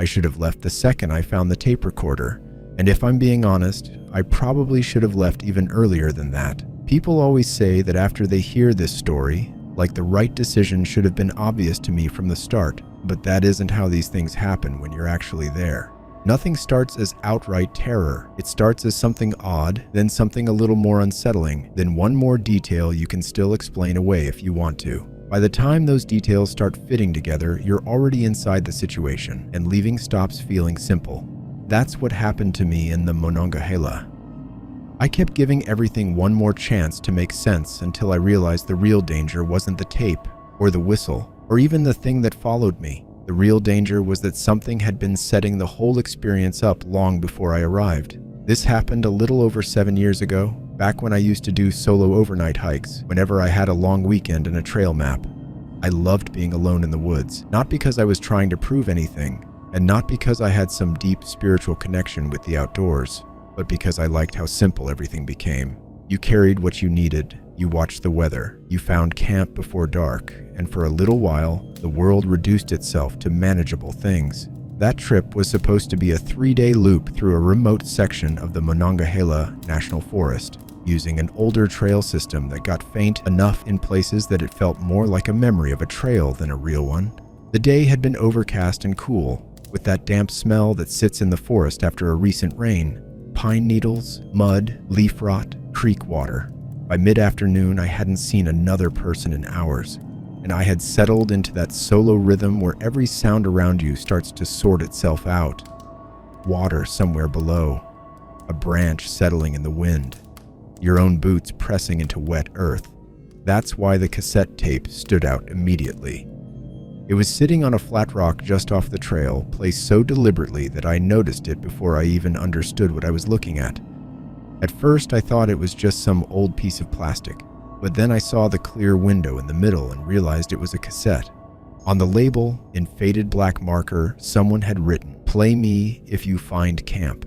I should have left the second I found the tape recorder. And if I'm being honest, I probably should have left even earlier than that. People always say that after they hear this story, like the right decision should have been obvious to me from the start, but that isn't how these things happen when you're actually there. Nothing starts as outright terror. It starts as something odd, then something a little more unsettling, then one more detail you can still explain away if you want to. By the time those details start fitting together, you're already inside the situation, and leaving stops feeling simple. That's what happened to me in the Monongahela. I kept giving everything one more chance to make sense until I realized the real danger wasn't the tape, or the whistle, or even the thing that followed me. The real danger was that something had been setting the whole experience up long before I arrived. This happened a little over 7 years ago, back when I used to do solo overnight hikes, whenever I had a long weekend and a trail map. I loved being alone in the woods, not because I was trying to prove anything, and not because I had some deep spiritual connection with the outdoors, but because I liked how simple everything became. You carried what you needed, you watched the weather, you found camp before dark, and for a little while, the world reduced itself to manageable things. That trip was supposed to be a 3-day loop through a remote section of the Monongahela National Forest, using an older trail system that got faint enough in places that it felt more like a memory of a trail than a real one. The day had been overcast and cool, with that damp smell that sits in the forest after a recent rain. Pine needles, mud, leaf rot, creek water. By mid-afternoon, I hadn't seen another person in hours, and I had settled into that solo rhythm where every sound around you starts to sort itself out. Water somewhere below, a branch settling in the wind, your own boots pressing into wet earth. That's why the cassette tape stood out immediately. It was sitting on a flat rock just off the trail, placed so deliberately that I noticed it before I even understood what I was looking at. At first, I thought it was just some old piece of plastic, but then I saw the clear window in the middle and realized it was a cassette. On the label, in faded black marker, someone had written, "Play me if you find camp."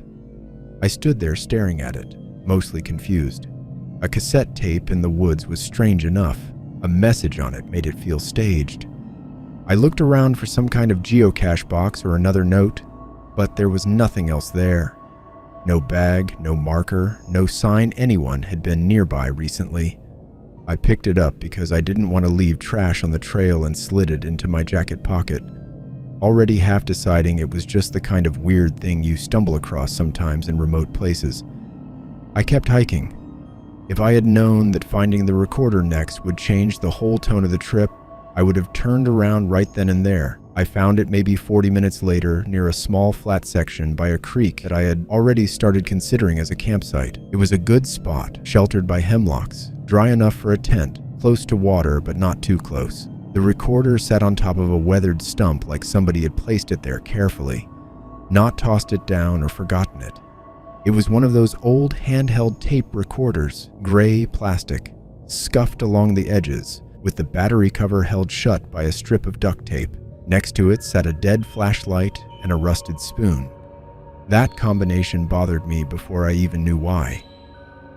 I stood there staring at it, mostly confused. A cassette tape in the woods was strange enough. A message on it made it feel staged. I looked around for some kind of geocache box or another note, but there was nothing else there. No bag, no marker, no sign anyone had been nearby recently. I picked it up because I didn't want to leave trash on the trail and slid it into my jacket pocket, already half deciding it was just the kind of weird thing you stumble across sometimes in remote places. I kept hiking. If I had known that finding the recorder next would change the whole tone of the trip, I would have turned around right then and there. I found it maybe 40 minutes later near a small flat section by a creek that I had already started considering as a campsite. It was a good spot, sheltered by hemlocks, dry enough for a tent, close to water but not too close. The recorder sat on top of a weathered stump like somebody had placed it there carefully, not tossed it down or forgotten it. It was one of those old handheld tape recorders, gray plastic, scuffed along the edges, with the battery cover held shut by a strip of duct tape. Next to it sat a dead flashlight and a rusted spoon. That combination bothered me before I even knew why.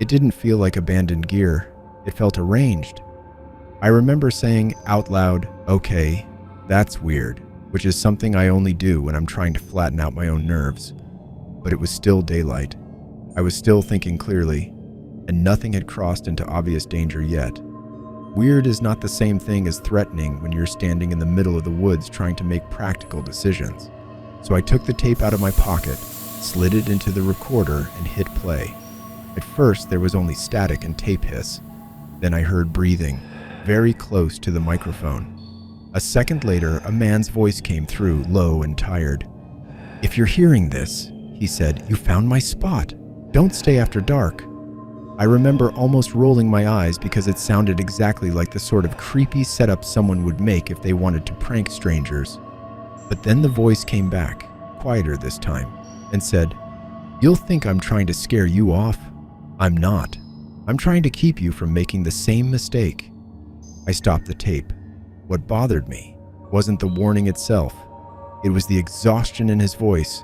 It didn't feel like abandoned gear. It felt arranged. I remember saying out loud, "Okay, that's weird," which is something I only do when I'm trying to flatten out my own nerves. But it was still daylight. I was still thinking clearly, and nothing had crossed into obvious danger yet. Weird is not the same thing as threatening when you're standing in the middle of the woods trying to make practical decisions. So I took the tape out of my pocket, slid it into the recorder, and hit play. At first, there was only static and tape hiss. Then I heard breathing, very close to the microphone. A second later, a man's voice came through, low and tired. "If you're hearing this," he said, "you found my spot. Don't stay after dark." I remember almost rolling my eyes because it sounded exactly like the sort of creepy setup someone would make if they wanted to prank strangers. But then the voice came back, quieter this time, and said, "You'll think I'm trying to scare you off. I'm not. I'm trying to keep you from making the same mistake." I stopped the tape. What bothered me wasn't the warning itself. It was the exhaustion in his voice.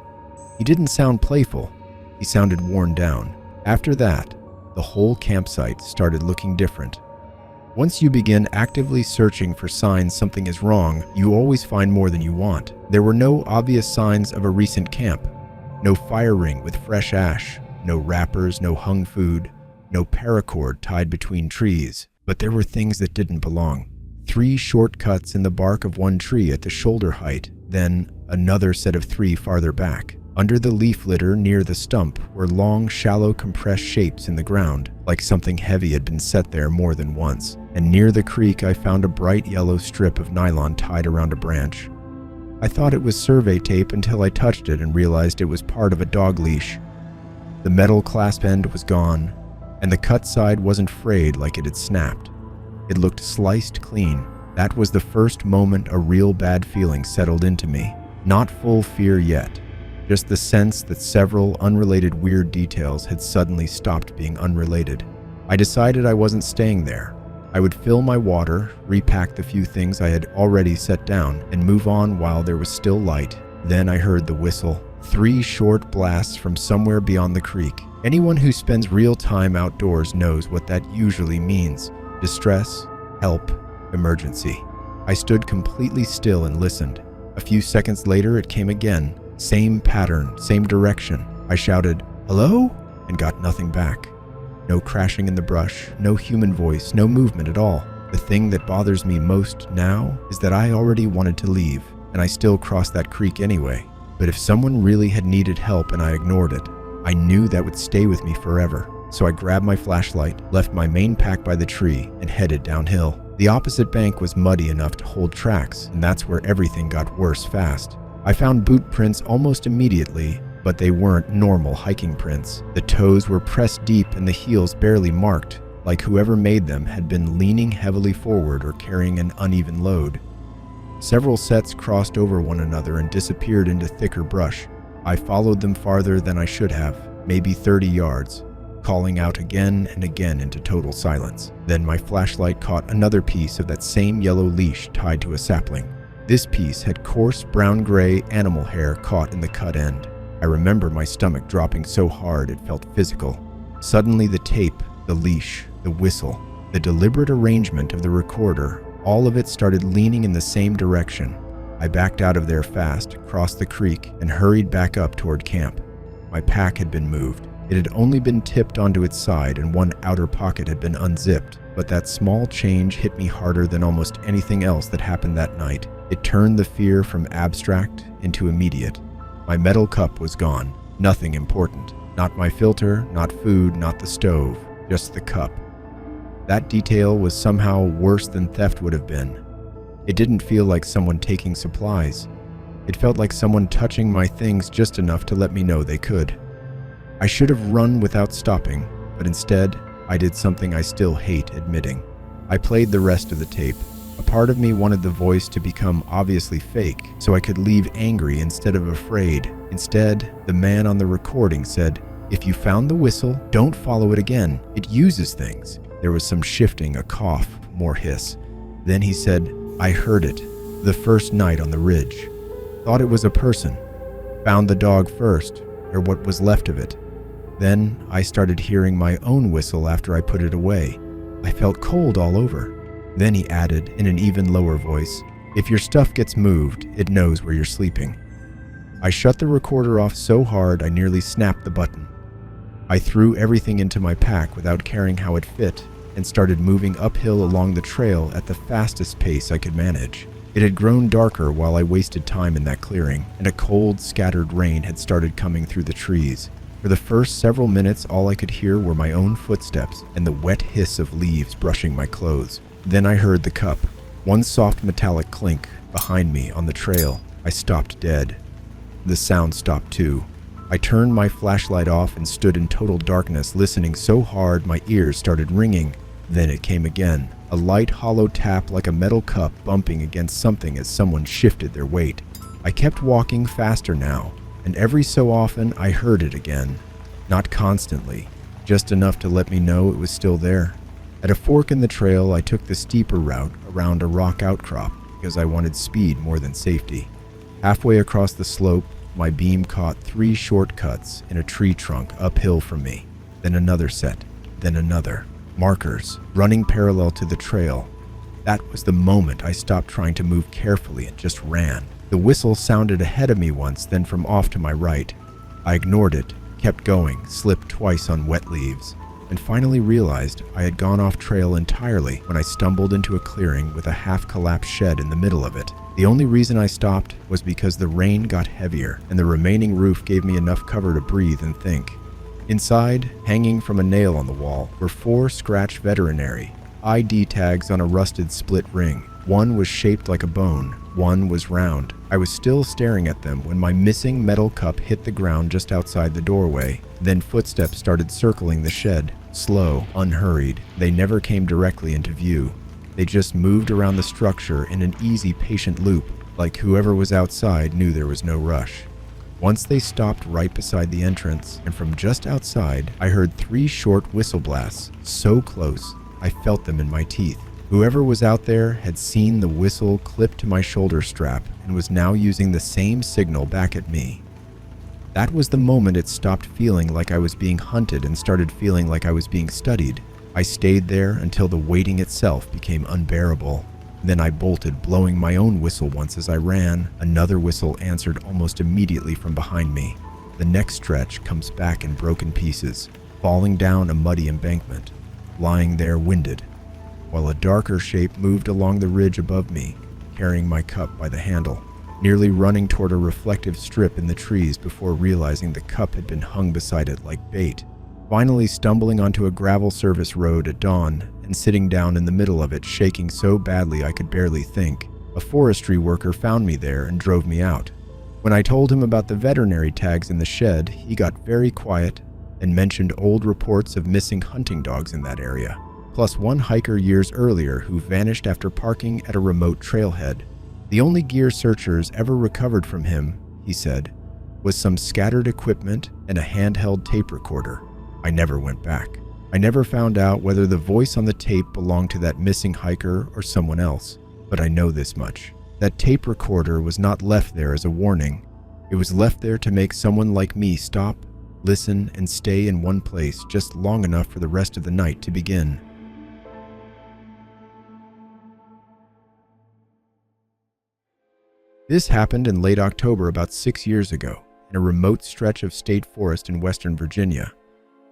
He didn't sound playful. He sounded worn down. After that, the whole campsite started looking different. Once you begin actively searching for signs something is wrong, you always find more than you want. There were no obvious signs of a recent camp. No fire ring with fresh ash, no wrappers, no hung food, no paracord tied between trees. But there were things that didn't belong. 3 short cuts in the bark of one tree at the shoulder height, then another set of 3 farther back. Under the leaf litter near the stump were long, shallow, compressed shapes in the ground, like something heavy had been set there more than once. And near the creek I found a bright yellow strip of nylon tied around a branch. I thought it was survey tape until I touched it and realized it was part of a dog leash. The metal clasp end was gone, and the cut side wasn't frayed like it had snapped. It looked sliced clean. That was the first moment a real bad feeling settled into me. Not full fear yet, just the sense that several unrelated weird details had suddenly stopped being unrelated. I decided I wasn't staying there. I would fill my water, repack the few things I had already set down, and move on while there was still light. Then I heard the whistle. 3 short blasts from somewhere beyond the creek. Anyone who spends real time outdoors knows what that usually means. Distress, help, emergency. I stood completely still and listened. A few seconds later it came again. Same pattern, same direction. I shouted, "Hello?" and got nothing back. No crashing in the brush, no human voice, no movement at all. The thing that bothers me most now is that I already wanted to leave, and I still crossed that creek anyway. But if someone really had needed help and I ignored it, I knew that would stay with me forever. So I grabbed my flashlight, left my main pack by the tree, and headed downhill. The opposite bank was muddy enough to hold tracks, and that's where everything got worse fast. I found boot prints almost immediately, but they weren't normal hiking prints. The toes were pressed deep and the heels barely marked, like whoever made them had been leaning heavily forward or carrying an uneven load. Several sets crossed over one another and disappeared into thicker brush. I followed them farther than I should have, maybe 30 yards, calling out again and again into total silence. Then my flashlight caught another piece of that same yellow leash tied to a sapling. This piece had coarse brown-gray animal hair caught in the cut end. I remember my stomach dropping so hard it felt physical. Suddenly the tape, the leash, the whistle, the deliberate arrangement of the recorder, all of it started leaning in the same direction. I backed out of there fast, crossed the creek, and hurried back up toward camp. My pack had been moved. It had only been tipped onto its side and one outer pocket had been unzipped, but that small change hit me harder than almost anything else that happened that night. It turned the fear from abstract into immediate. My metal cup was gone. Nothing important. Not my filter, not food, not the stove, just the cup. That detail was somehow worse than theft would have been. It didn't feel like someone taking supplies. It felt like someone touching my things just enough to let me know they could. I should have run without stopping, but instead, I did something I still hate admitting. I played the rest of the tape. A part of me wanted the voice to become obviously fake, so I could leave angry instead of afraid. Instead, the man on the recording said, "If you found the whistle, don't follow it again. It uses things." There was some shifting, a cough, more hiss. Then he said, "I heard it, the first night on the ridge. Thought it was a person. Found the dog first, or what was left of it. Then I started hearing my own whistle after I put it away. I felt cold all over." Then he added in an even lower voice, "If your stuff gets moved, it knows where you're sleeping." I shut the recorder off so hard I nearly snapped the button. I threw everything into my pack without caring how it fit and started moving uphill along the trail at the fastest pace I could manage. It had grown darker while I wasted time in that clearing, and a cold, scattered rain had started coming through the trees. For the first several minutes, all I could hear were my own footsteps and the wet hiss of leaves brushing my clothes. Then I heard the cup. One soft metallic clink behind me on the trail. I stopped dead. The sound stopped too. I turned my flashlight off and stood in total darkness, listening so hard my ears started ringing. Then it came again, a light hollow tap like a metal cup bumping against something as someone shifted their weight. I kept walking faster now, and every so often I heard it again. Not constantly, just enough to let me know it was still there. At a fork in the trail, I took the steeper route around a rock outcrop because I wanted speed more than safety. Halfway across the slope, my beam caught 3 short cuts in a tree trunk uphill from me, then another set, then another. Markers, running parallel to the trail. That was the moment I stopped trying to move carefully and just ran. The whistle sounded ahead of me once, then from off to my right. I ignored it, kept going, slipped twice on wet leaves, and finally realized I had gone off trail entirely when I stumbled into a clearing with a half-collapsed shed in the middle of it. The only reason I stopped was because the rain got heavier and the remaining roof gave me enough cover to breathe and think. Inside, hanging from a nail on the wall, were 4 scratched veterinary ID tags on a rusted split ring. One was shaped like a bone, one was round. I was still staring at them when my missing metal cup hit the ground just outside the doorway. Then footsteps started circling the shed, slow, unhurried. They never came directly into view. They just moved around the structure in an easy, patient loop, like whoever was outside knew there was no rush. Once they stopped right beside the entrance, and from just outside, I heard 3 short whistle blasts, so close, I felt them in my teeth. Whoever was out there had seen the whistle clip to my shoulder strap and was now using the same signal back at me. That was the moment it stopped feeling like I was being hunted and started feeling like I was being studied. I stayed there until the waiting itself became unbearable. Then I bolted, blowing my own whistle once as I ran. Another whistle answered almost immediately from behind me. The next stretch comes back in broken pieces, falling down a muddy embankment, lying there winded, while a darker shape moved along the ridge above me, carrying my cup by the handle, nearly running toward a reflective strip in the trees before realizing the cup had been hung beside it like bait. Finally stumbling onto a gravel service road at dawn and sitting down in the middle of it, shaking so badly I could barely think, a forestry worker found me there and drove me out. When I told him about the veterinary tags in the shed, he got very quiet and mentioned old reports of missing hunting dogs in that area, plus one hiker years earlier who vanished after parking at a remote trailhead. The only gear searchers ever recovered from him, he said, was some scattered equipment and a handheld tape recorder. I never went back. I never found out whether the voice on the tape belonged to that missing hiker or someone else, but I know this much. That tape recorder was not left there as a warning. It was left there to make someone like me stop, listen, and stay in one place just long enough for the rest of the night to begin. This happened in late October about 6 years ago, in a remote stretch of state forest in Western Virginia.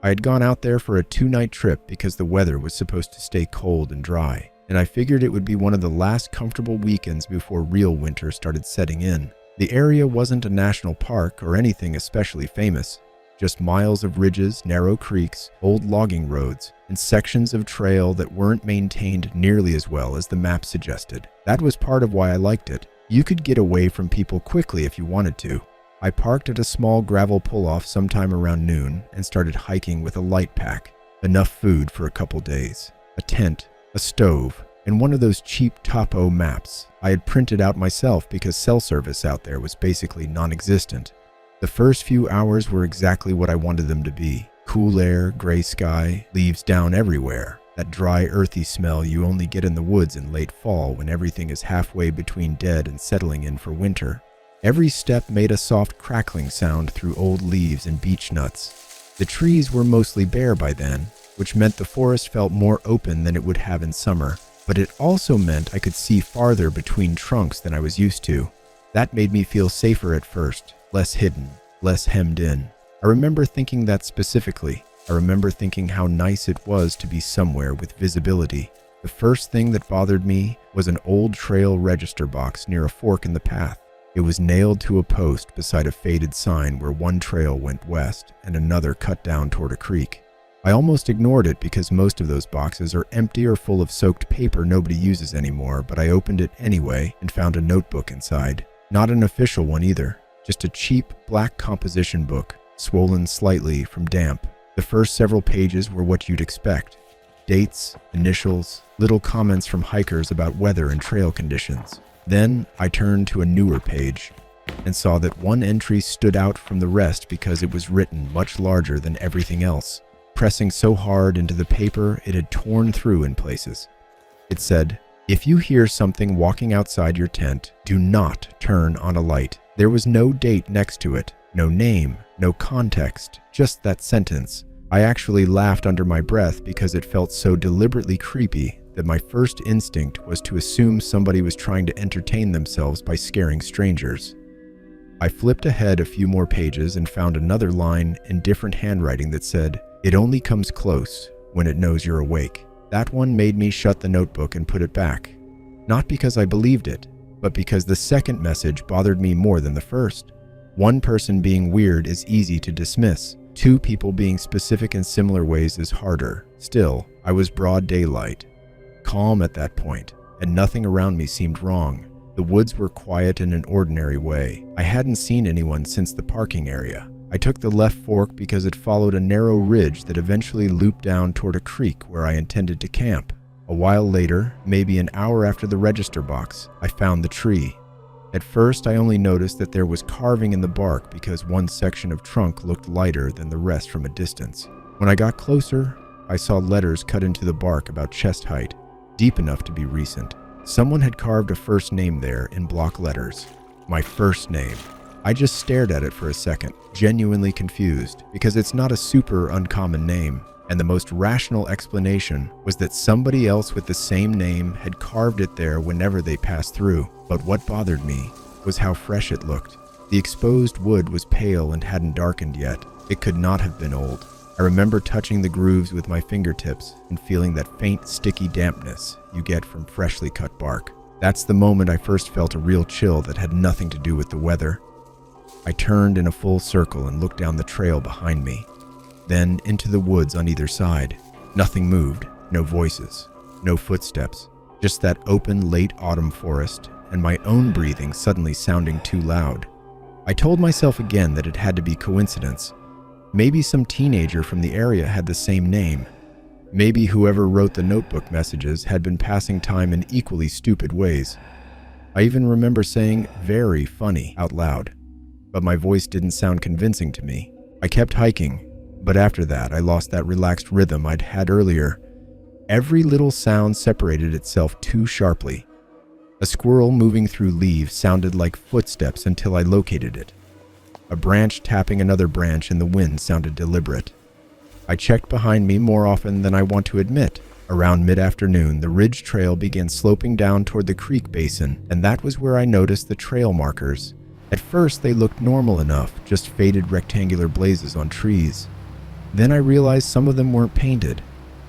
I had gone out there for a 2-night trip because the weather was supposed to stay cold and dry, and I figured it would be one of the last comfortable weekends before real winter started setting in. The area wasn't a national park or anything especially famous, just miles of ridges, narrow creeks, old logging roads, and sections of trail that weren't maintained nearly as well as the map suggested. That was part of why I liked it. You could get away from people quickly if you wanted to. I parked at a small gravel pull-off sometime around noon and started hiking with a light pack, enough food for a couple days, a tent, a stove, and one of those cheap topo maps I had printed out myself because cell service out there was basically non-existent. The first few hours were exactly what I wanted them to be. Cool air, gray sky, leaves down everywhere. That dry, earthy smell you only get in the woods in late fall when everything is halfway between dead and settling in for winter. Every step made a soft crackling sound through old leaves and beech nuts. The trees were mostly bare by then, which meant the forest felt more open than it would have in summer, but it also meant I could see farther between trunks than I was used to. That made me feel safer at first, less hidden, less hemmed in. I remember thinking that specifically. I remember thinking how nice it was to be somewhere with visibility. The first thing that bothered me was an old trail register box near a fork in the path. It was nailed to a post beside a faded sign where one trail went west and another cut down toward a creek. I almost ignored it because most of those boxes are empty or full of soaked paper nobody uses anymore, but I opened it anyway and found a notebook inside. Not an official one either, just a cheap black composition book, swollen slightly from damp. The first several pages were what you'd expect. Dates, initials, little comments from hikers about weather and trail conditions. Then I turned to a newer page and saw that one entry stood out from the rest because it was written much larger than everything else, pressing so hard into the paper it had torn through in places. It said, "If you hear something walking outside your tent, do not turn on a light." There was no date next to it, no name, no context, just that sentence. I actually laughed under my breath because it felt so deliberately creepy that my first instinct was to assume somebody was trying to entertain themselves by scaring strangers. I flipped ahead a few more pages and found another line in different handwriting that said, "It only comes close when it knows you're awake." That one made me shut the notebook and put it back. Not because I believed it, but because the second message bothered me more than the first. One person being weird is easy to dismiss. Two people being specific in similar ways is harder. Still, I was broad daylight, calm at that point, and nothing around me seemed wrong. The woods were quiet in an ordinary way. I hadn't seen anyone since the parking area. I took the left fork because it followed a narrow ridge that eventually looped down toward a creek where I intended to camp. A while later, maybe an hour after the register box, I found the tree. At first, I only noticed that there was carving in the bark because one section of trunk looked lighter than the rest from a distance. When I got closer, I saw letters cut into the bark about chest height, deep enough to be recent. Someone had carved a first name there in block letters. My first name. I just stared at it for a second, genuinely confused, because it's not a super uncommon name, and the most rational explanation was that somebody else with the same name had carved it there whenever they passed through. But what bothered me was how fresh it looked. The exposed wood was pale and hadn't darkened yet. It could not have been old. I remember touching the grooves with my fingertips and feeling that faint, sticky dampness you get from freshly cut bark. That's the moment I first felt a real chill that had nothing to do with the weather. I turned in a full circle and looked down the trail behind me, then into the woods on either side. Nothing moved, no voices, no footsteps, just that open late autumn forest and my own breathing suddenly sounding too loud. I told myself again that it had to be coincidence. Maybe some teenager from the area had the same name. Maybe whoever wrote the notebook messages had been passing time in equally stupid ways. I even remember saying "very funny" out loud, but my voice didn't sound convincing to me. I kept hiking, but after that I lost that relaxed rhythm I'd had earlier. Every little sound separated itself too sharply. A squirrel moving through leaves sounded like footsteps until I located it. A branch tapping another branch in the wind sounded deliberate. I checked behind me more often than I want to admit. Around mid-afternoon, the ridge trail began sloping down toward the creek basin, and that was where I noticed the trail markers. At first, they looked normal enough, just faded rectangular blazes on trees. Then I realized some of them weren't painted.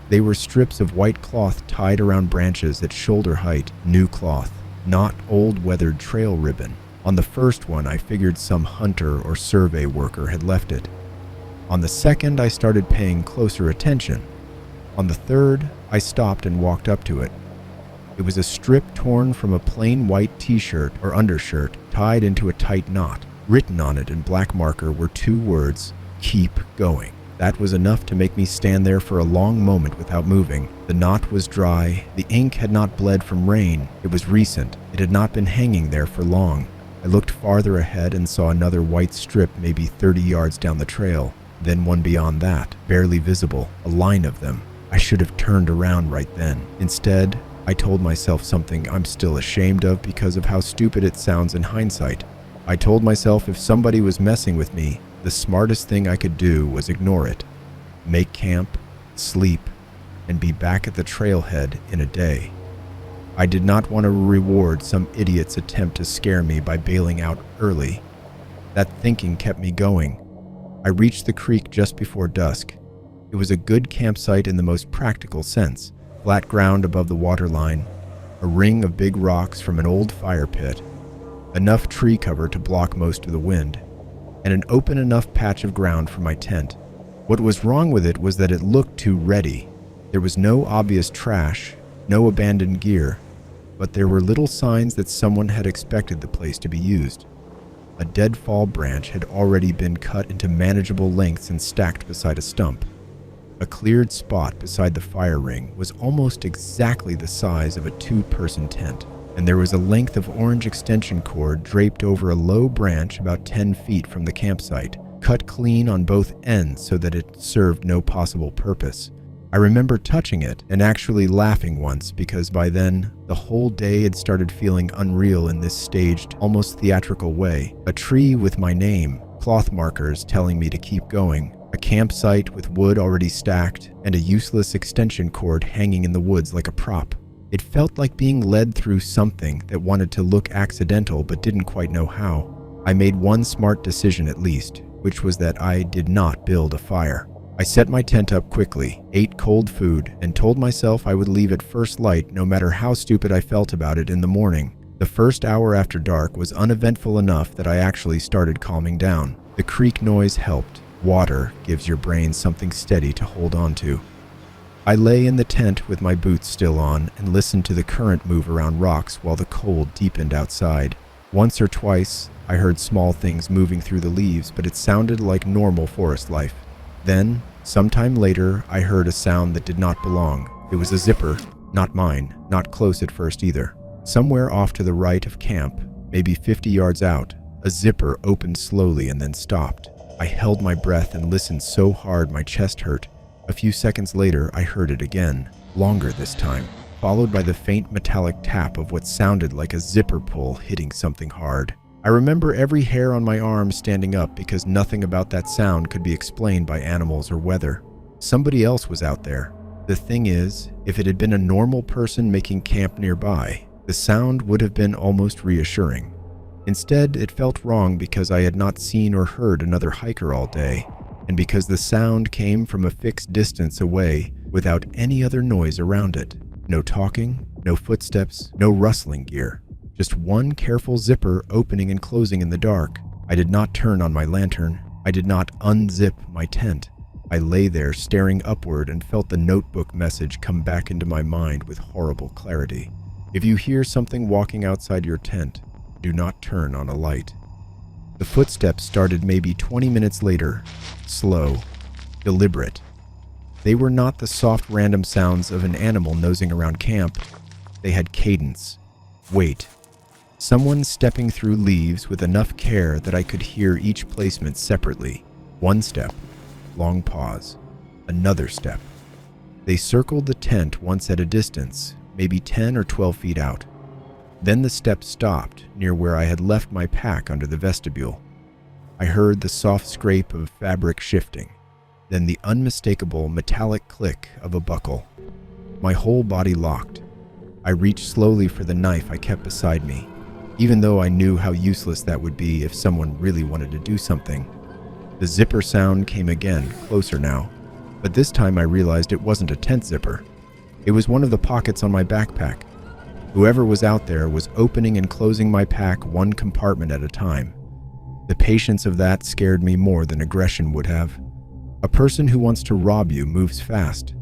They were strips of white cloth tied around branches at shoulder height, new cloth, not old weathered trail ribbon. On the first one, I figured some hunter or survey worker had left it. On the second, I started paying closer attention. On the third, I stopped and walked up to it. It was a strip torn from a plain white t-shirt or undershirt tied into a tight knot. Written on it in black marker were two words, "Keep going." That was enough to make me stand there for a long moment without moving. The knot was dry. The ink had not bled from rain. It was recent. It had not been hanging there for long. I looked farther ahead and saw another white strip maybe 30 yards down the trail. Then one beyond that, barely visible, a line of them. I should have turned around right then. Instead, I told myself something I'm still ashamed of because of how stupid it sounds in hindsight. I told myself if somebody was messing with me, the smartest thing I could do was ignore it. Make camp, sleep, and be back at the trailhead in a day. I did not want to reward some idiot's attempt to scare me by bailing out early. That thinking kept me going. I reached the creek just before dusk. It was a good campsite in the most practical sense. Flat ground above the waterline, a ring of big rocks from an old fire pit, enough tree cover to block most of the wind, and an open enough patch of ground for my tent. What was wrong with it was that it looked too ready. There was no obvious trash, no abandoned gear, but there were little signs that someone had expected the place to be used. A deadfall branch had already been cut into manageable lengths and stacked beside a stump. A cleared spot beside the fire ring was almost exactly the size of a two-person tent, and there was a length of orange extension cord draped over a low branch about 10 feet from the campsite, cut clean on both ends so that it served no possible purpose. I remember touching it and actually laughing once because by then, the whole day had started feeling unreal in this staged, almost theatrical way. A tree with my name, cloth markers telling me to keep going, A campsite with wood already stacked and a useless extension cord hanging in the woods like a prop. It felt like being led through something that wanted to look accidental but didn't quite know how. I made one smart decision at least, which was that I did not build a fire. I set my tent up quickly, ate cold food, and told myself I would leave at first light no matter how stupid I felt about it in the morning. The first hour after dark was uneventful enough that I actually started calming down. The creek noise helped. Water gives your brain something steady to hold on to. I lay in the tent with my boots still on and listened to the current move around rocks while the cold deepened outside. Once or twice, I heard small things moving through the leaves, but it sounded like normal forest life. Then, sometime later, I heard a sound that did not belong. It was a zipper, not mine, not close at first either. Somewhere off to the right of camp, maybe 50 yards out, a zipper opened slowly and then stopped. I held my breath and listened so hard my chest hurt. A few seconds later, I heard it again, longer this time, followed by the faint metallic tap of what sounded like a zipper pull hitting something hard. I remember every hair on my arm standing up because nothing about that sound could be explained by animals or weather. Somebody else was out there. The thing is, if it had been a normal person making camp nearby, the sound would have been almost reassuring. Instead, it felt wrong because I had not seen or heard another hiker all day, and because the sound came from a fixed distance away without any other noise around it. No talking, no footsteps, no rustling gear. Just one careful zipper opening and closing in the dark. I did not turn on my lantern. I did not unzip my tent. I lay there staring upward and felt the notebook message come back into my mind with horrible clarity. If you hear something walking outside your tent, do not turn on a light. The footsteps started maybe 20 minutes later, slow, deliberate. They were not the soft random sounds of an animal nosing around camp. They had cadence, weight. Someone stepping through leaves with enough care that I could hear each placement separately. One step, long pause, another step. They circled the tent once at a distance, maybe 10 or 12 feet out. Then the steps stopped near where I had left my pack under the vestibule. I heard the soft scrape of fabric shifting, then the unmistakable metallic click of a buckle. My whole body locked. I reached slowly for the knife I kept beside me, even though I knew how useless that would be if someone really wanted to do something. The zipper sound came again, closer now, but this time I realized it wasn't a tent zipper. It was one of the pockets on my backpack. Whoever was out there was opening and closing my pack one compartment at a time. The patience of that scared me more than aggression would have. A person who wants to rob you moves fast.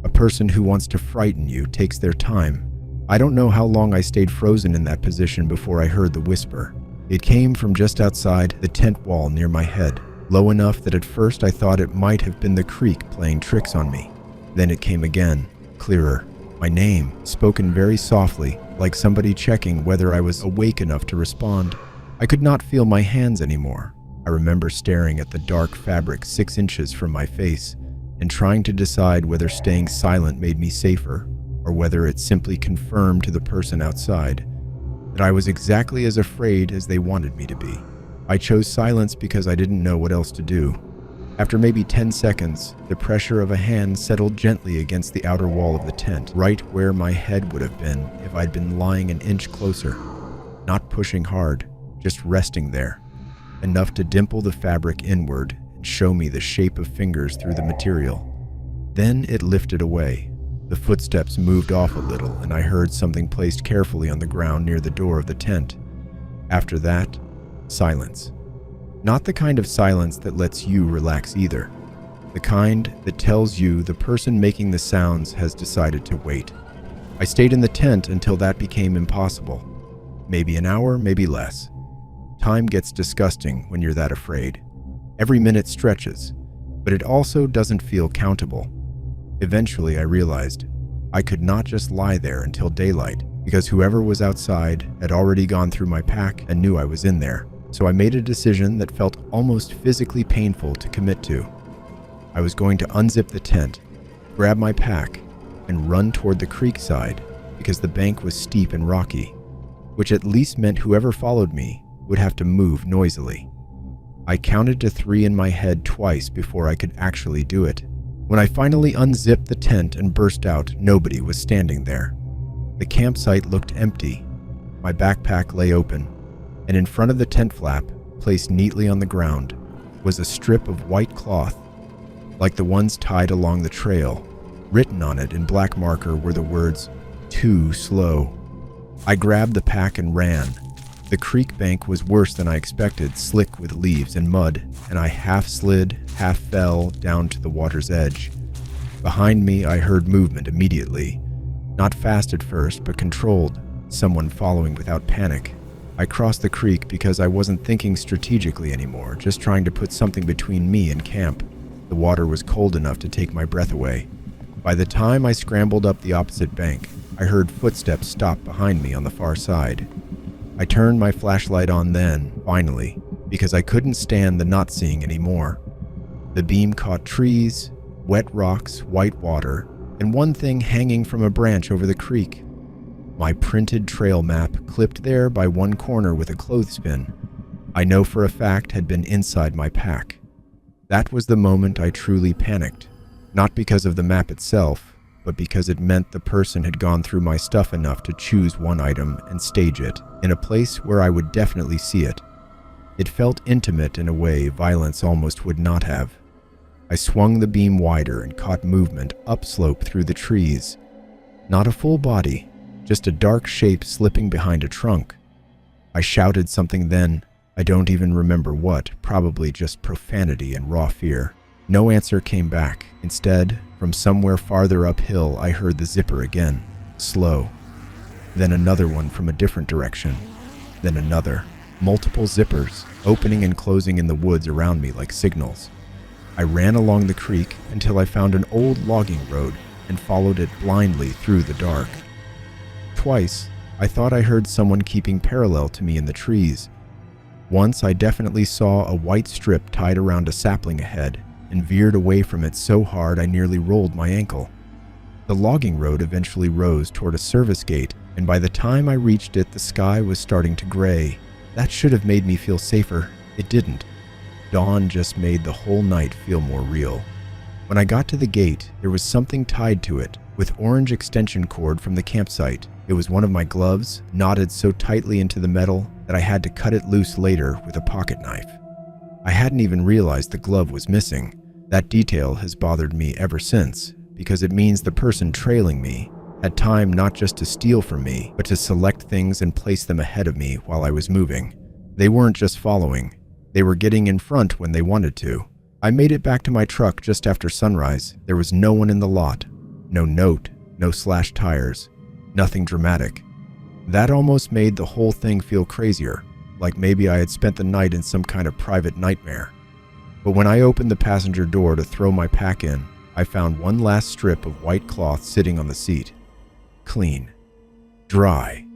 A person who wants to frighten you takes their time. I don't know how long I stayed frozen in that position before I heard the whisper. It came from just outside the tent wall near my head, low enough that at first I thought it might have been the creek playing tricks on me. Then it came again, clearer. My name, spoken very softly, like somebody checking whether I was awake enough to respond. I could not feel my hands anymore. I remember staring at the dark fabric 6 inches from my face and trying to decide whether staying silent made me safer, or whether it simply confirmed to the person outside that I was exactly as afraid as they wanted me to be. I chose silence because I didn't know what else to do. After maybe 10 seconds, the pressure of a hand settled gently against the outer wall of the tent, right where my head would have been if I'd been lying an inch closer. Not pushing hard, just resting there, enough to dimple the fabric inward and show me the shape of fingers through the material. Then it lifted away. The footsteps moved off a little, and I heard something placed carefully on the ground near the door of the tent. After that, silence. Not the kind of silence that lets you relax either. The kind that tells you the person making the sounds has decided to wait. I stayed in the tent until that became impossible. Maybe an hour, maybe less. Time gets disgusting when you're that afraid. Every minute stretches, but it also doesn't feel countable. Eventually, I realized I could not just lie there until daylight, because whoever was outside had already gone through my pack and knew I was in there. So I made a decision that felt almost physically painful to commit to. I was going to unzip the tent, grab my pack, and run toward the creek side because the bank was steep and rocky, which at least meant whoever followed me would have to move noisily. I counted to 3 in my head twice before I could actually do it. When I finally unzipped the tent and burst out, nobody was standing there. The campsite looked empty. My backpack lay open, and in front of the tent flap, placed neatly on the ground, was a strip of white cloth, like the ones tied along the trail. Written on it in black marker were the words, "Too slow." I grabbed the pack and ran. The creek bank was worse than I expected, slick with leaves and mud, and I half slid, half fell down to the water's edge. Behind me, I heard movement immediately. Not fast at first, but controlled, someone following without panic. I crossed the creek because I wasn't thinking strategically anymore, just trying to put something between me and camp. The water was cold enough to take my breath away. By the time I scrambled up the opposite bank, I heard footsteps stop behind me on the far side. I turned my flashlight on then, finally, because I couldn't stand the not seeing anymore. The beam caught trees, wet rocks, white water, and one thing hanging from a branch over the creek. My printed trail map, clipped there by one corner with a clothespin, I know for a fact had been inside my pack. That was the moment I truly panicked, not because of the map itself, but because it meant the person had gone through my stuff enough to choose one item and stage it in a place where I would definitely see it. It felt intimate in a way violence almost would not have. I swung the beam wider and caught movement upslope through the trees. Not a full body, just a dark shape slipping behind a trunk. I shouted something then. I don't even remember what, probably just profanity and raw fear. No answer came back. Instead, from somewhere farther uphill, I heard the zipper again, slow. Then another one from a different direction. Then another. Multiple zippers, opening and closing in the woods around me like signals. I ran along the creek until I found an old logging road and followed it blindly through the dark. Twice, I thought I heard someone keeping parallel to me in the trees. Once I definitely saw a white strip tied around a sapling ahead, and veered away from it so hard I nearly rolled my ankle. The logging road eventually rose toward a service gate, and by the time I reached it, the sky was starting to gray. That should have made me feel safer. It didn't. Dawn just made the whole night feel more real. When I got to the gate, there was something tied to it, with orange extension cord from the campsite. It was one of my gloves, knotted so tightly into the metal that I had to cut it loose later with a pocket knife. I hadn't even realized the glove was missing. That detail has bothered me ever since, because it means the person trailing me had time not just to steal from me, but to select things and place them ahead of me while I was moving. They weren't just following, they were getting in front when they wanted to. I made it back to my truck just after sunrise. There was no one in the lot. No note, no slashed tires, nothing dramatic. That almost made the whole thing feel crazier, like maybe I had spent the night in some kind of private nightmare. But when I opened the passenger door to throw my pack in, I found one last strip of white cloth sitting on the seat. Clean. Dry.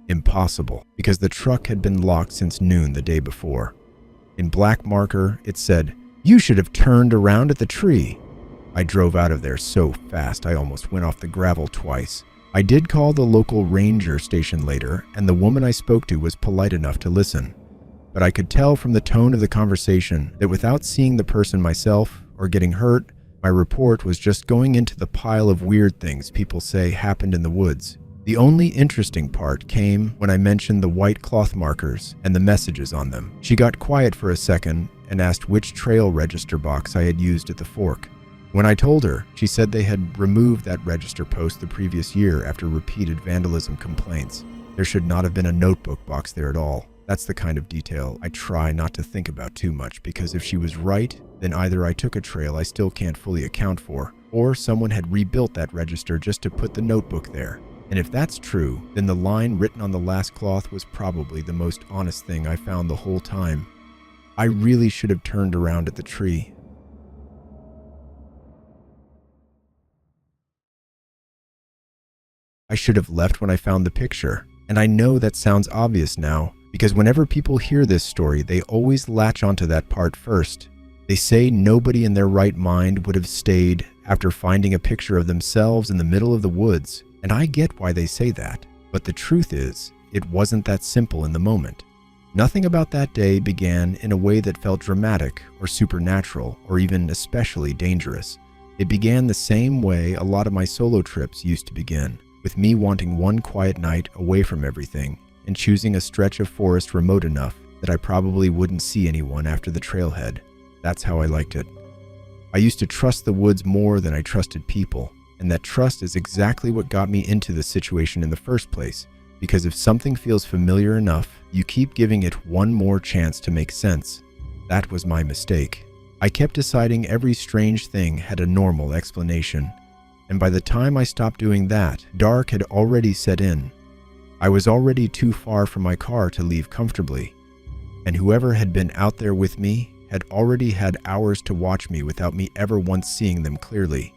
Impossible, because the truck had been locked since noon the day before. In black marker, it said, "You should have turned around at the tree." I drove out of there so fast I almost went off the gravel twice. I did call the local ranger station later, and the woman I spoke to was polite enough to listen. But I could tell from the tone of the conversation that without seeing the person myself or getting hurt, my report was just going into the pile of weird things people say happened in the woods. The only interesting part came when I mentioned the white cloth markers and the messages on them. She got quiet for a second and asked which trail register box I had used at the fork. When I told her, she said they had removed that register post the previous year after repeated vandalism complaints. There should not have been a notebook box there at all. That's the kind of detail I try not to think about too much, because if she was right, then either I took a trail I still can't fully account for, or someone had rebuilt that register just to put the notebook there. And if that's true, then the line written on the last cloth was probably the most honest thing I found the whole time. I really should have turned around at the tree. I should have left when I found the picture. And I know that sounds obvious now, because whenever people hear this story, they always latch onto that part first. They say nobody in their right mind would have stayed after finding a picture of themselves in the middle of the woods. And I get why they say that. But the truth is, it wasn't that simple in the moment. Nothing about that day began in a way that felt dramatic or supernatural or even especially dangerous. It began the same way a lot of my solo trips used to begin, with me wanting one quiet night away from everything and choosing a stretch of forest remote enough that I probably wouldn't see anyone after the trailhead. That's how I liked it. I used to trust the woods more than I trusted people, and that trust is exactly what got me into the situation in the first place, because if something feels familiar enough, you keep giving it one more chance to make sense. That was my mistake. I kept deciding every strange thing had a normal explanation, and by the time I stopped doing that, dark had already set in. I was already too far from my car to leave comfortably, and whoever had been out there with me had already had hours to watch me without me ever once seeing them clearly.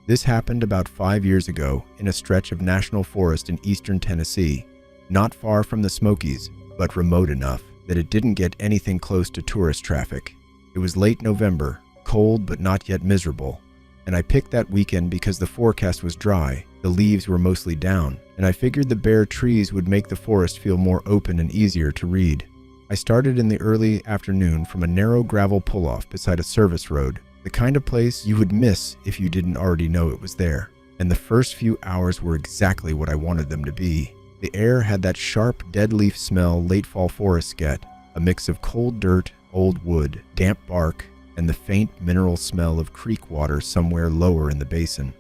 This happened about 5 years ago in a stretch of national forest in eastern Tennessee, not far from the Smokies, but remote enough that it didn't get anything close to tourist traffic. It was late November, cold but not yet miserable, and I picked that weekend because the forecast was dry, the leaves were mostly down, and I figured the bare trees would make the forest feel more open and easier to read. I started in the early afternoon from a narrow gravel pull-off beside a service road, the kind of place you would miss if you didn't already know it was there. And the first few hours were exactly what I wanted them to be. The air had that sharp, dead leaf smell late fall forests get, a mix of cold dirt, old wood, damp bark, and the faint mineral smell of creek water somewhere lower in the basin.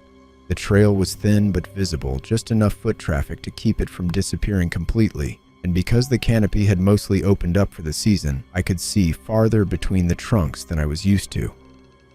The trail was thin but visible, just enough foot traffic to keep it from disappearing completely. And because the canopy had mostly opened up for the season, I could see farther between the trunks than I was used to.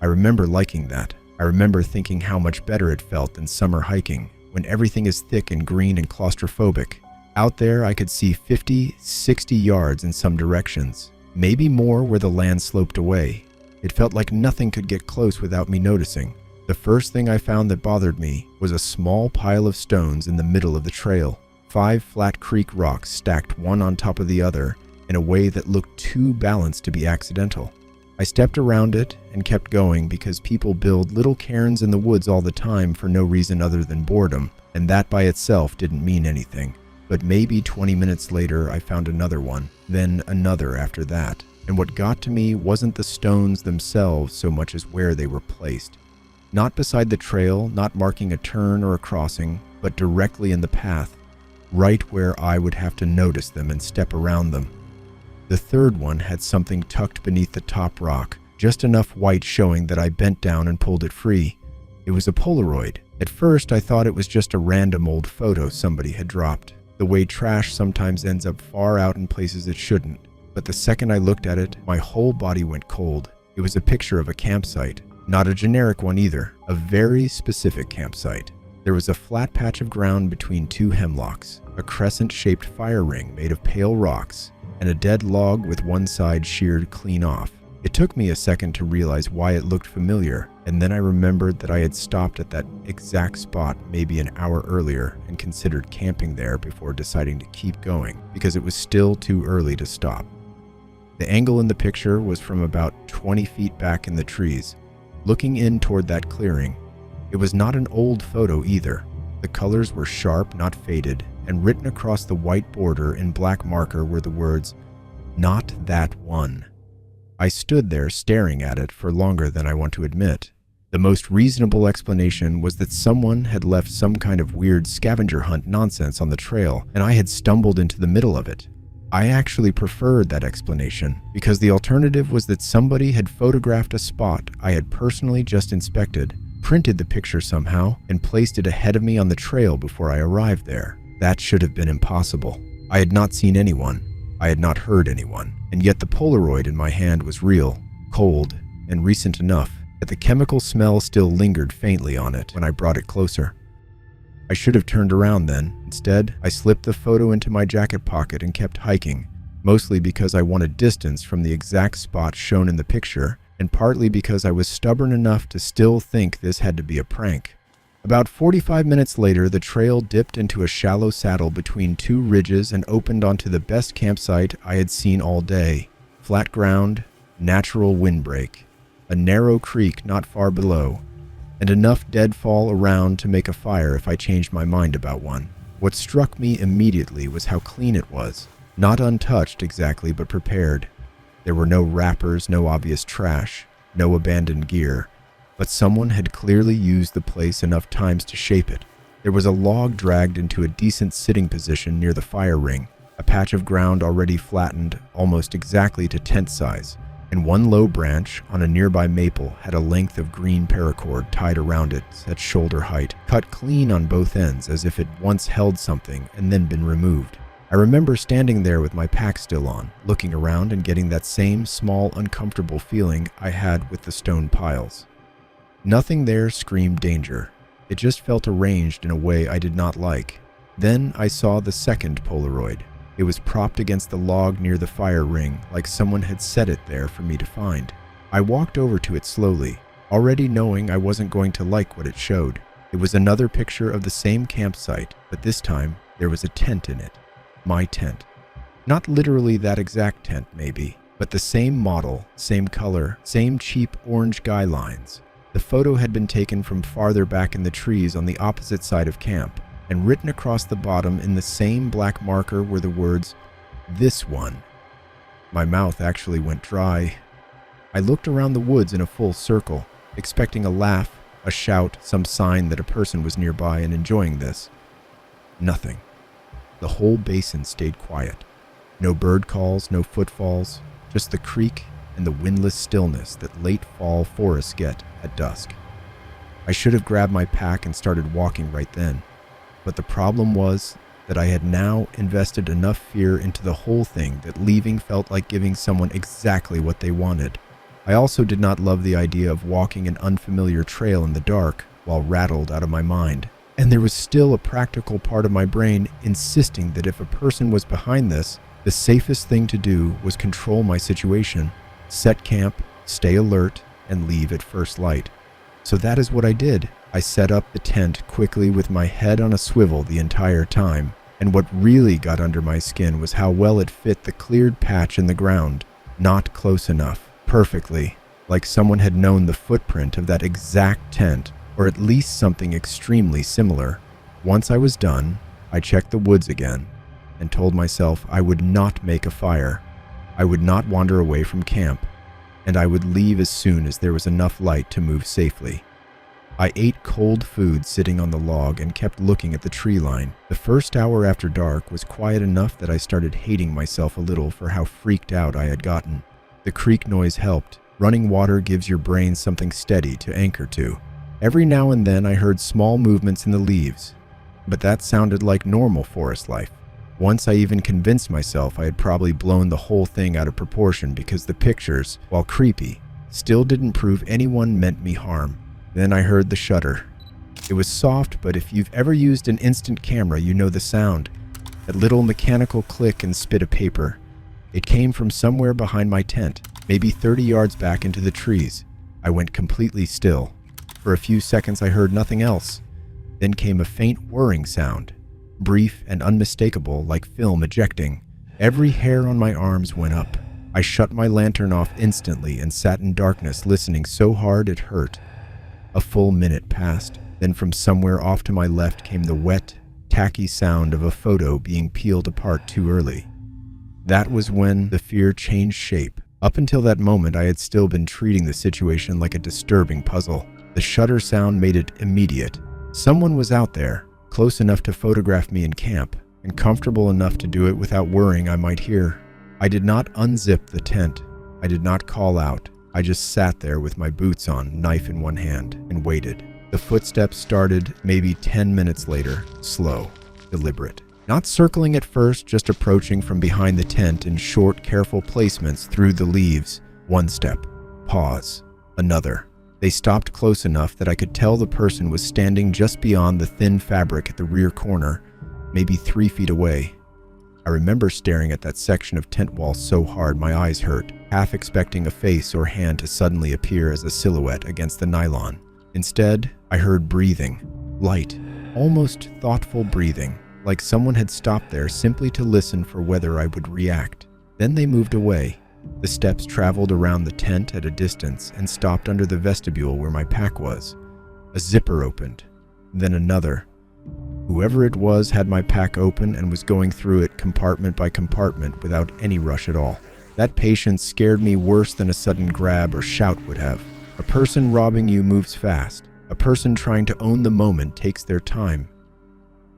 I remember liking that. I remember thinking how much better it felt than summer hiking, when everything is thick and green and claustrophobic. Out there, I could see 50, 60 yards in some directions, maybe more where the land sloped away. It felt like nothing could get close without me noticing. The first thing I found that bothered me was a small pile of stones in the middle of the trail. 5 flat creek rocks stacked one on top of the other in a way that looked too balanced to be accidental. I stepped around it and kept going because people build little cairns in the woods all the time for no reason other than boredom, and that by itself didn't mean anything. But maybe 20 minutes later I found another one, then another after that, and what got to me wasn't the stones themselves so much as where they were placed. Not beside the trail, not marking a turn or a crossing, but directly in the path, right where I would have to notice them and step around them. The third one had something tucked beneath the top rock, just enough white showing that I bent down and pulled it free. It was a Polaroid. At first I thought it was just a random old photo somebody had dropped, the way trash sometimes ends up far out in places it shouldn't. But the second I looked at it, my whole body went cold. It was a picture of a campsite. Not a generic one either, a very specific campsite. There was a flat patch of ground between 2 hemlocks, a crescent-shaped fire ring made of pale rocks, and a dead log with one side sheared clean off. It took me a second to realize why it looked familiar, and then I remembered that I had stopped at that exact spot maybe an hour earlier and considered camping there before deciding to keep going because it was still too early to stop. The angle in the picture was from about 20 feet back in the trees, looking in toward that clearing. It was not an old photo either. The colors were sharp, not faded, and written across the white border in black marker were the words, "Not that one." I stood there staring at it for longer than I want to admit. The most reasonable explanation was that someone had left some kind of weird scavenger hunt nonsense on the trail, and I had stumbled into the middle of it. I actually preferred that explanation, because the alternative was that somebody had photographed a spot I had personally just inspected, printed the picture somehow, and placed it ahead of me on the trail before I arrived there. That should have been impossible. I had not seen anyone. I had not heard anyone. And yet the Polaroid in my hand was real, cold, and recent enough that the chemical smell still lingered faintly on it when I brought it closer. I should have turned around then. Instead, I slipped the photo into my jacket pocket and kept hiking, mostly because I wanted distance from the exact spot shown in the picture, and partly because I was stubborn enough to still think this had to be a prank. About 45 minutes later, the trail dipped into a shallow saddle between 2 ridges and opened onto the best campsite I had seen all day. Flat ground, natural windbreak, a narrow creek not far below, and enough deadfall around to make a fire if I changed my mind about one. What struck me immediately was how clean it was. Not untouched exactly, but prepared. There were no wrappers, no obvious trash, no abandoned gear, but someone had clearly used the place enough times to shape it. There was a log dragged into a decent sitting position near the fire ring, a patch of ground already flattened almost exactly to tent size, and one low branch on a nearby maple had a length of green paracord tied around it at shoulder height, cut clean on both ends as if it once held something and then been removed. I remember standing there with my pack still on, looking around and getting that same small, uncomfortable feeling I had with the stone piles. Nothing there screamed danger. It just felt arranged in a way I did not like. Then I saw the second Polaroid. It was propped against the log near the fire ring, like someone had set it there for me to find. I walked over to it slowly, already knowing I wasn't going to like what it showed. It was another picture of the same campsite, but this time there was a tent in it. My tent. Not literally that exact tent, maybe, but the same model, same color, same cheap orange guy lines. The photo had been taken from farther back in the trees on the opposite side of camp, and written across the bottom in the same black marker were the words, "This one." My mouth actually went dry. I looked around the woods in a full circle, expecting a laugh, a shout, some sign that a person was nearby and enjoying this. Nothing. The whole basin stayed quiet. No bird calls, no footfalls, just the creek and the windless stillness that late fall forests get at dusk. I should have grabbed my pack and started walking right then. But the problem was that I had now invested enough fear into the whole thing that leaving felt like giving someone exactly what they wanted. I also did not love the idea of walking an unfamiliar trail in the dark while rattled out of my mind. And there was still a practical part of my brain insisting that if a person was behind this, the safest thing to do was control my situation, set camp, stay alert, and leave at first light. So that is what I did. I set up the tent quickly with my head on a swivel the entire time, and what really got under my skin was how well it fit the cleared patch in the ground. Not close enough, perfectly, like someone had known the footprint of that exact tent, or at least something extremely similar. Once I was done, I checked the woods again, and told myself I would not make a fire. I would not wander away from camp, and I would leave as soon as there was enough light to move safely. I ate cold food sitting on the log and kept looking at the tree line. The first hour after dark was quiet enough that I started hating myself a little for how freaked out I had gotten. The creek noise helped. Running water gives your brain something steady to anchor to. Every now and then I heard small movements in the leaves, but that sounded like normal forest life. Once I even convinced myself I had probably blown the whole thing out of proportion because the pictures, while creepy, still didn't prove anyone meant me harm. Then I heard the shutter. It was soft, but if you've ever used an instant camera, you know the sound. That little mechanical click and spit of paper. It came from somewhere behind my tent, maybe 30 yards back into the trees. I went completely still. For a few seconds I heard nothing else. Then came a faint whirring sound, brief and unmistakable like film ejecting. Every hair on my arms went up. I shut my lantern off instantly and sat in darkness listening so hard it hurt. A full minute passed. Then from somewhere off to my left came the wet, tacky sound of a photo being peeled apart too early. That was when the fear changed shape. Up until that moment, I had still been treating the situation like a disturbing puzzle. The shutter sound made it immediate. Someone was out there, close enough to photograph me in camp, and comfortable enough to do it without worrying I might hear. I did not unzip the tent. I did not call out. I just sat there with my boots on, knife in one hand, and waited. The footsteps started maybe 10 minutes later, slow, deliberate. Not circling at first, just approaching from behind the tent in short, careful placements through the leaves. One step, pause, another. They stopped close enough that I could tell the person was standing just beyond the thin fabric at the rear corner, maybe 3 feet away. I remember staring at that section of tent wall so hard my eyes hurt, half expecting a face or hand to suddenly appear as a silhouette against the nylon. Instead, I heard breathing, light, almost thoughtful breathing, like someone had stopped there simply to listen for whether I would react. Then they moved away. The steps traveled around the tent at a distance and stopped under the vestibule where my pack was. A zipper opened, then another. Whoever it was had my pack open and was going through it compartment by compartment without any rush at all. That patience scared me worse than a sudden grab or shout would have. A person robbing you moves fast. A person trying to own the moment takes their time.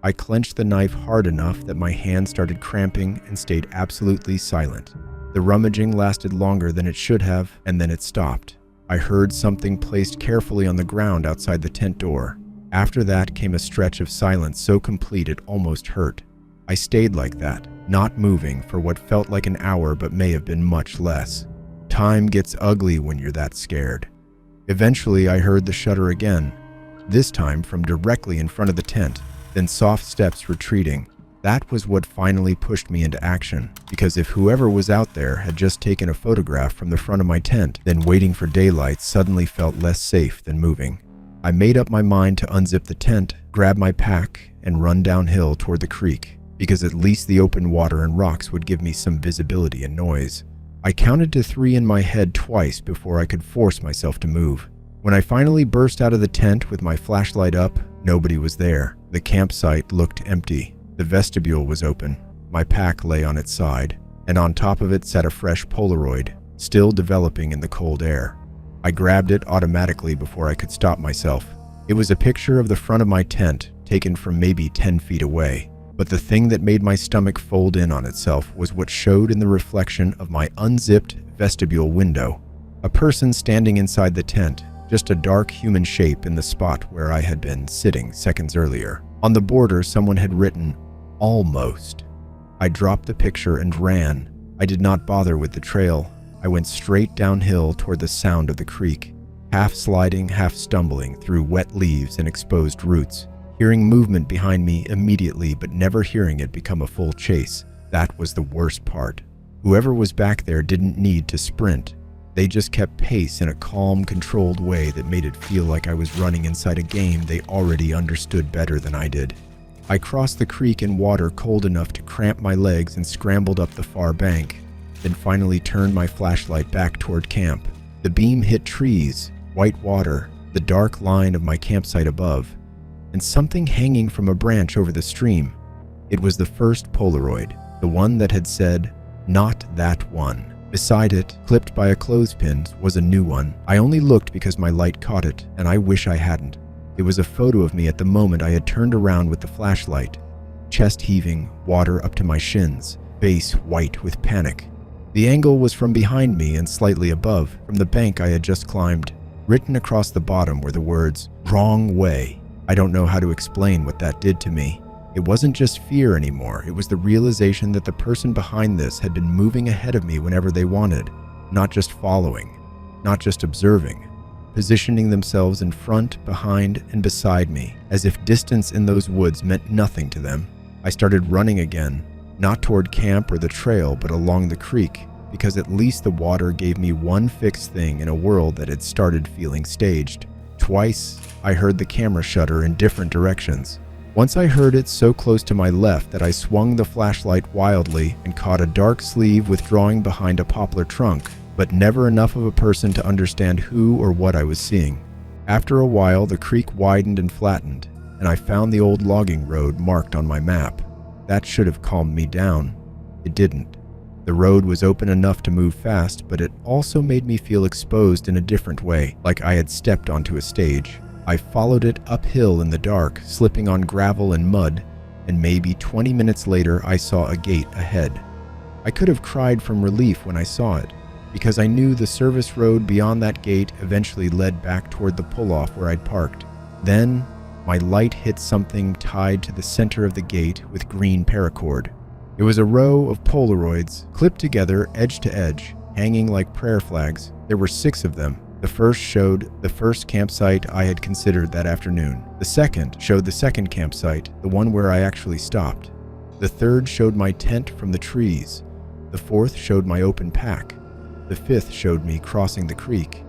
I clenched the knife hard enough that my hand started cramping and stayed absolutely silent. The rummaging lasted longer than it should have, and then it stopped. I heard something placed carefully on the ground outside the tent door. After that came a stretch of silence so complete it almost hurt. I stayed like that, not moving for what felt like an hour but may have been much less. Time gets ugly when you're that scared. Eventually I heard the shudder again, this time from directly in front of the tent, then soft steps retreating. That was what finally pushed me into action, because if whoever was out there had just taken a photograph from the front of my tent, then waiting for daylight suddenly felt less safe than moving. I made up my mind to unzip the tent, grab my pack, and run downhill toward the creek, because at least the open water and rocks would give me some visibility and noise. I counted to 3 in my head twice before I could force myself to move. When I finally burst out of the tent with my flashlight up, nobody was there. The campsite looked empty. The vestibule was open. My pack lay on its side, and on top of it sat a fresh Polaroid, still developing in the cold air. I grabbed it automatically before I could stop myself. It was a picture of the front of my tent, taken from maybe 10 feet away. But the thing that made my stomach fold in on itself was what showed in the reflection of my unzipped vestibule window. A person standing inside the tent, just a dark human shape in the spot where I had been sitting seconds earlier. On the border, someone had written, "Almost." I dropped the picture and ran. I did not bother with the trail. I went straight downhill toward the sound of the creek, half sliding, half stumbling through wet leaves and exposed roots, hearing movement behind me immediately but never hearing it become a full chase. That was the worst part. Whoever was back there didn't need to sprint. They just kept pace in a calm, controlled way that made it feel like I was running inside a game they already understood better than I did. I crossed the creek in water cold enough to cramp my legs and scrambled up the far bank, then finally turned my flashlight back toward camp. The beam hit trees, white water, the dark line of my campsite above, and something hanging from a branch over the stream. It was the first Polaroid, the one that had said, "Not that one." Beside it, clipped by a clothespin, was a new one. I only looked because my light caught it, and I wish I hadn't. It was a photo of me at the moment I had turned around with the flashlight. Chest heaving, water up to my shins, face white with panic. The angle was from behind me and slightly above, from the bank I had just climbed. Written across the bottom were the words, "Wrong way." I don't know how to explain what that did to me. It wasn't just fear anymore, it was the realization that the person behind this had been moving ahead of me whenever they wanted, not just following, not just observing, positioning themselves in front, behind, and beside me, as if distance in those woods meant nothing to them. I started running again, not toward camp or the trail, but along the creek, because at least the water gave me one fixed thing in a world that had started feeling staged. Twice, I heard the camera shutter in different directions. Once I heard it so close to my left that I swung the flashlight wildly and caught a dark sleeve withdrawing behind a poplar trunk, but never enough of a person to understand who or what I was seeing. After a while, the creek widened and flattened, and I found the old logging road marked on my map. That should have calmed me down. It didn't. The road was open enough to move fast, but it also made me feel exposed in a different way, like I had stepped onto a stage. I followed it uphill in the dark, slipping on gravel and mud, and maybe 20 minutes later I saw a gate ahead. I could have cried from relief when I saw it, because I knew the service road beyond that gate eventually led back toward the pull-off where I'd parked. Then, my light hit something tied to the center of the gate with green paracord. It was a row of Polaroids, clipped together edge to edge, hanging like prayer flags. There were 6 of them. The first showed the first campsite I had considered that afternoon. The second showed the second campsite, the one where I actually stopped. The third showed my tent from the trees. The fourth showed my open pack. The fifth showed me crossing the creek.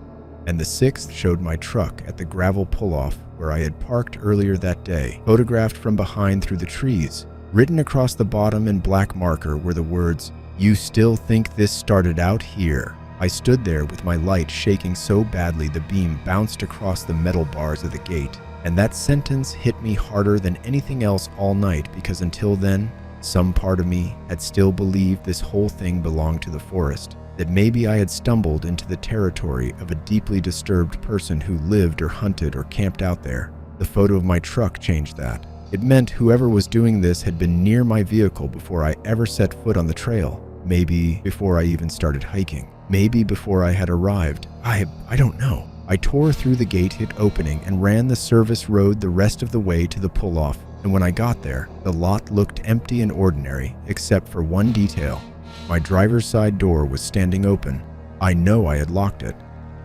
And the sixth showed my truck at the gravel pull-off where I had parked earlier that day, photographed from behind through the trees. Written across the bottom in black marker were the words, "You still think this started out here?" I stood there with my light shaking so badly the beam bounced across the metal bars of the gate, and that sentence hit me harder than anything else all night because until then, some part of me had still believed this whole thing belonged to the forest, that maybe I had stumbled into the territory of a deeply disturbed person who lived or hunted or camped out there. The photo of my truck changed that. It meant whoever was doing this had been near my vehicle before I ever set foot on the trail, maybe before I even started hiking, maybe before I had arrived. I don't know. I tore through the gate hit opening and ran the service road the rest of the way to the pull-off, and when I got there, the lot looked empty and ordinary, except for one detail. My driver's side door was standing open. I know I had locked it.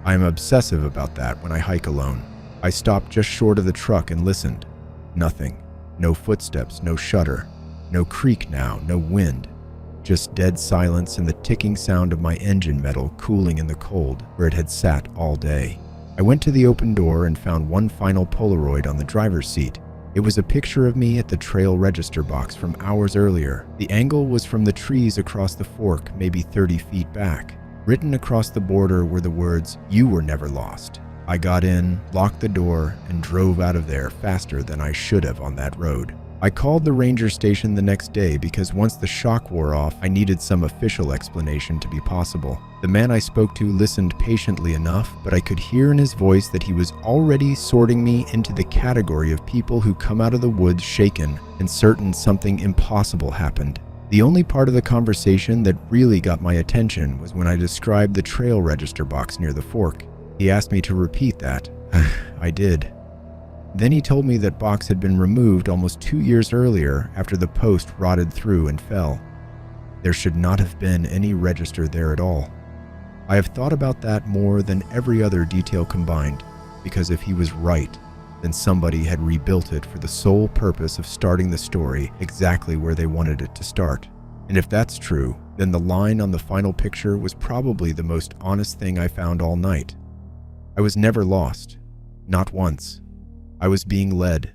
I am obsessive about that when I hike alone. I stopped just short of the truck and listened. Nothing. No footsteps, no shutter. No creak now, no wind. Just dead silence and the ticking sound of my engine metal cooling in the cold where it had sat all day. I went to the open door and found one final Polaroid on the driver's seat. It was a picture of me at the trail register box from hours earlier. The angle was from the trees across the fork, maybe 30 feet back. Written across the border were the words, "You were never lost." I got in, locked the door, and drove out of there faster than I should have on that road. I called the ranger station the next day because once the shock wore off, I needed some official explanation to be possible. The man I spoke to listened patiently enough, but I could hear in his voice that he was already sorting me into the category of people who come out of the woods shaken and certain something impossible happened. The only part of the conversation that really got my attention was when I described the trail register box near the fork. He asked me to repeat that. I did. Then he told me that box had been removed almost 2 years earlier after the post rotted through and fell. There should not have been any register there at all. I have thought about that more than every other detail combined, because if he was right, then somebody had rebuilt it for the sole purpose of starting the story exactly where they wanted it to start. And if that's true, then the line on the final picture was probably the most honest thing I found all night. I was never lost. Not once. I was being led.